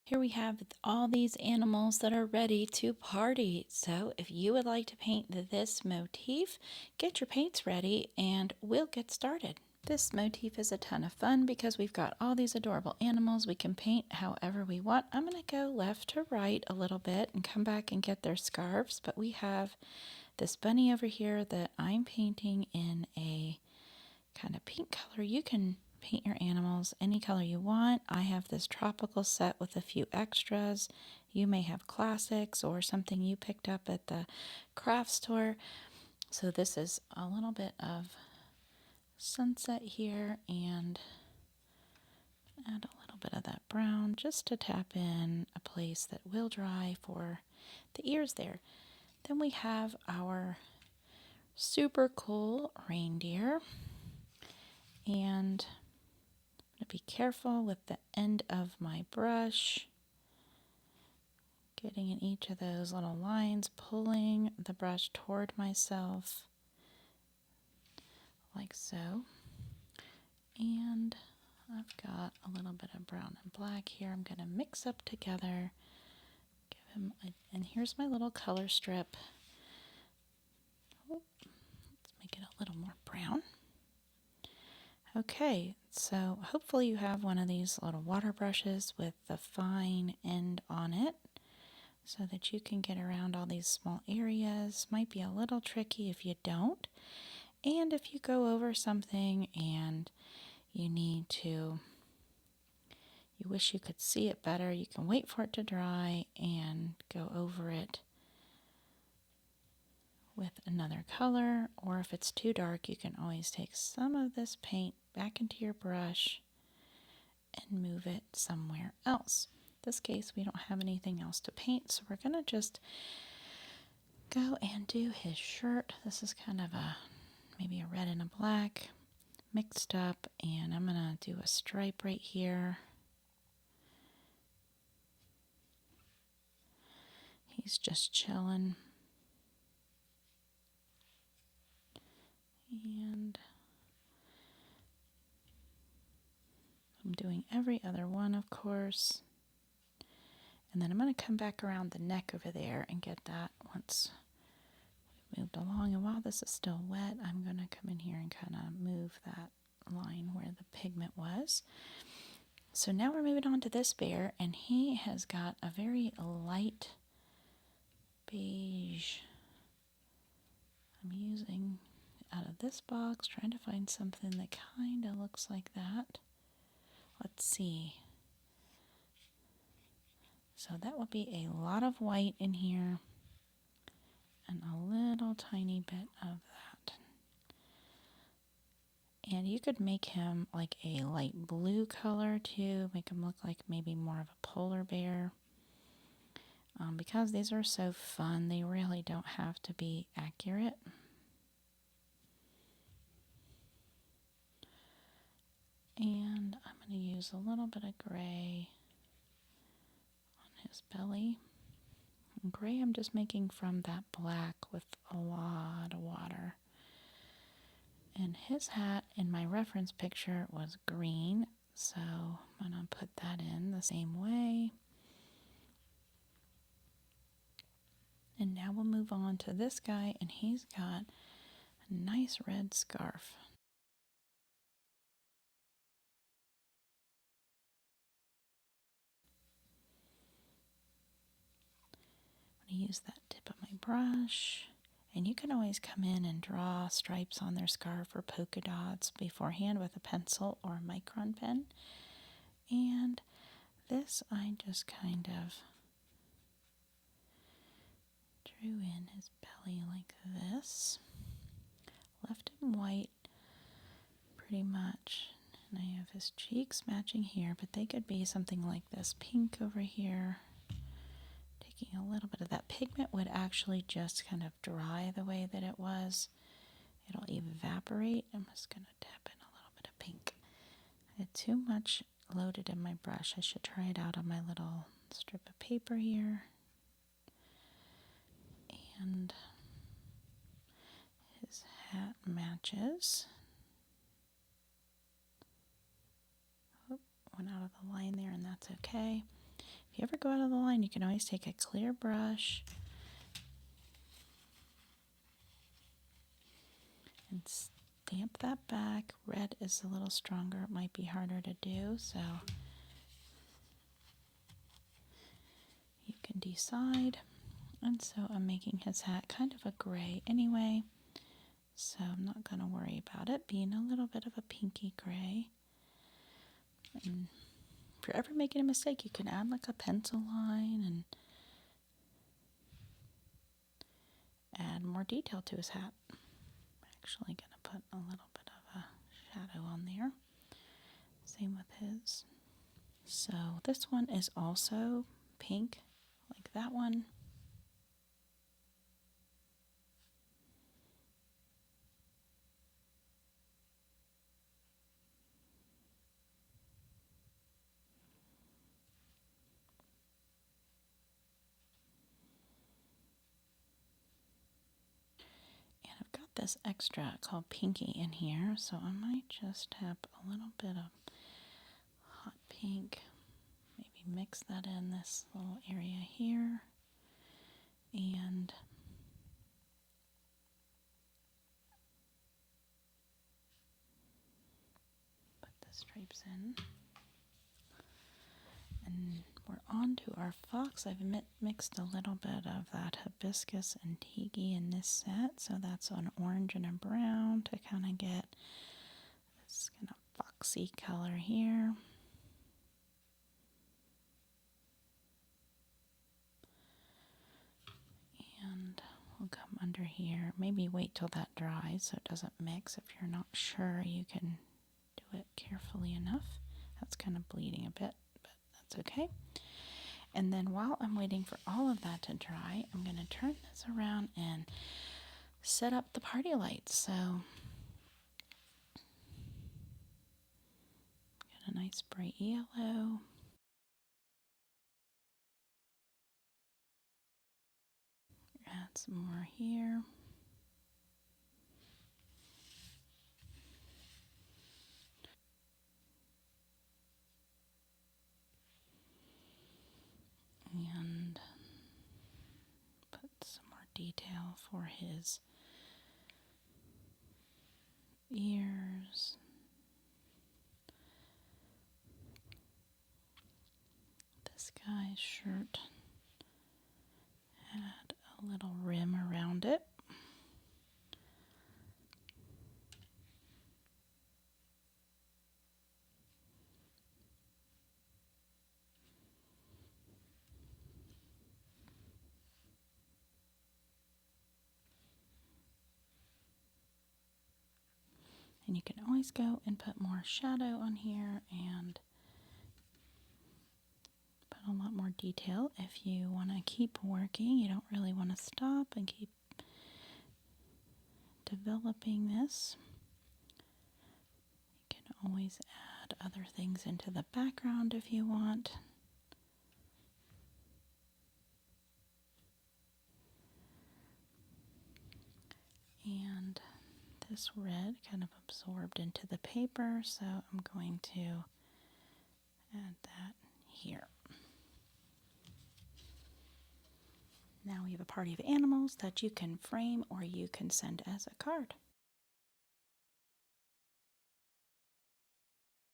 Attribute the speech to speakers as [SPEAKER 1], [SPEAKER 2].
[SPEAKER 1] Here we have all these animals that are ready to party. So if you would like to paint this motif, get your paints ready and we'll get started. This motif is a ton of fun because we've got all these adorable animals. We can paint however we want. I'm going to go left to right a little bit and come back and get their scarves. But we have this bunny over here that I'm painting in a kind of pink color. You can paint your animals any color you want. I have this tropical set with a few extras. You may have classics or something you picked up at the craft store. So this is a little bit of sunset here, and add a little bit of that brown just to tap in a place that will dry for the ears there. Then we have our super cool reindeer, and I'm going to be careful with the end of my brush, getting in each of those little lines, pulling the brush toward myself like so. And I've got a little bit of brown and black here. I'm going to mix up together, give him and here's my little color strip. Oh, let's make it a little more brown. Okay, so hopefully you have one of these little water brushes with the fine end on it so that you can get around all these small areas. Might be a little tricky if you don't. And if you go over something and you wish you could see it better, you can wait for it to dry and go over it with another color, or if it's too dark, you can always take some of this paint back into your brush and move it somewhere else. In this case, we don't have anything else to paint, so we're going to just go and do his shirt. This is kind of maybe a red and a black mixed up, and I'm going to do a stripe right here. He's just chilling. And I'm doing every other one, of course. And then I'm going to come back around the neck over there and get that once we've moved along. And while this is still wet, I'm going to come in here and kind of move that line where the pigment was. So now we're moving on to this bear, and he has got a very light beige. I'm using out of this box, trying to find something that kind of looks like that. Let's see. So that will be a lot of white in here and a little tiny bit of that. And you could make him like a light blue color too, make him look like maybe more of a polar bear. Because these are so fun, they really don't have to be accurate. And I'm going to use a little bit of gray on his belly. And gray I'm just making from that black with a lot of water. And his hat in my reference picture was green, so I'm going to put that in the same way. And now we'll move on to this guy, and he's got a nice red scarf. I'm going to use that tip of my brush. And you can always come in and draw stripes on their scarf or polka dots beforehand with a pencil or a micron pen. And this I just kind of drew in his belly like this. Left him white pretty much. And I have his cheeks matching here, but they could be something like this pink over here. Taking a little bit of that pigment would actually just kind of dry the way that it was. It'll evaporate. I'm just going to tap in a little bit of pink. I had too much loaded in my brush. I should try it out on my little strip of paper here. And his hat matches. Oh, went out of the line there, and that's okay. If you ever go out of the line, you can always take a clear brush and stamp that back. Red is a little stronger. It might be harder to do, so you can decide. And so I'm making his hat kind of a gray anyway, so I'm not going to worry about it being a little bit of a pinky gray. And if you're ever making a mistake, you can add like a pencil line and add more detail to his hat. I'm actually going to put a little bit of a shadow on there. Same with his. So this one is also pink, like that one. And I've got this extra called Pinky in here, so I might just tap a little bit of hot pink, maybe mix that in this little area here, and put the stripes in. And we're on to our fox. I've mixed a little bit of that hibiscus and tiki in this set, so that's an orange and a brown to kind of get this kind of foxy color here. And we'll come under here. Maybe wait till that dries so it doesn't mix. If you're not sure, you can do it carefully enough. That's kind of bleeding a bit, but that's okay. And then while I'm waiting for all of that to dry, I'm going to turn this around and set up the party lights. So get a nice bright yellow. Add some more here. And put some more detail for his ears. This guy's shirt had a little rim around it. And you can always go and put more shadow on here and put a lot more detail if you want to keep working. You don't really want to stop and keep developing this. You can always add other things into the background if you want. And this red kind of absorbed into the paper, so I'm going to add that here. Now we have a party of animals that you can frame or you can send as a card.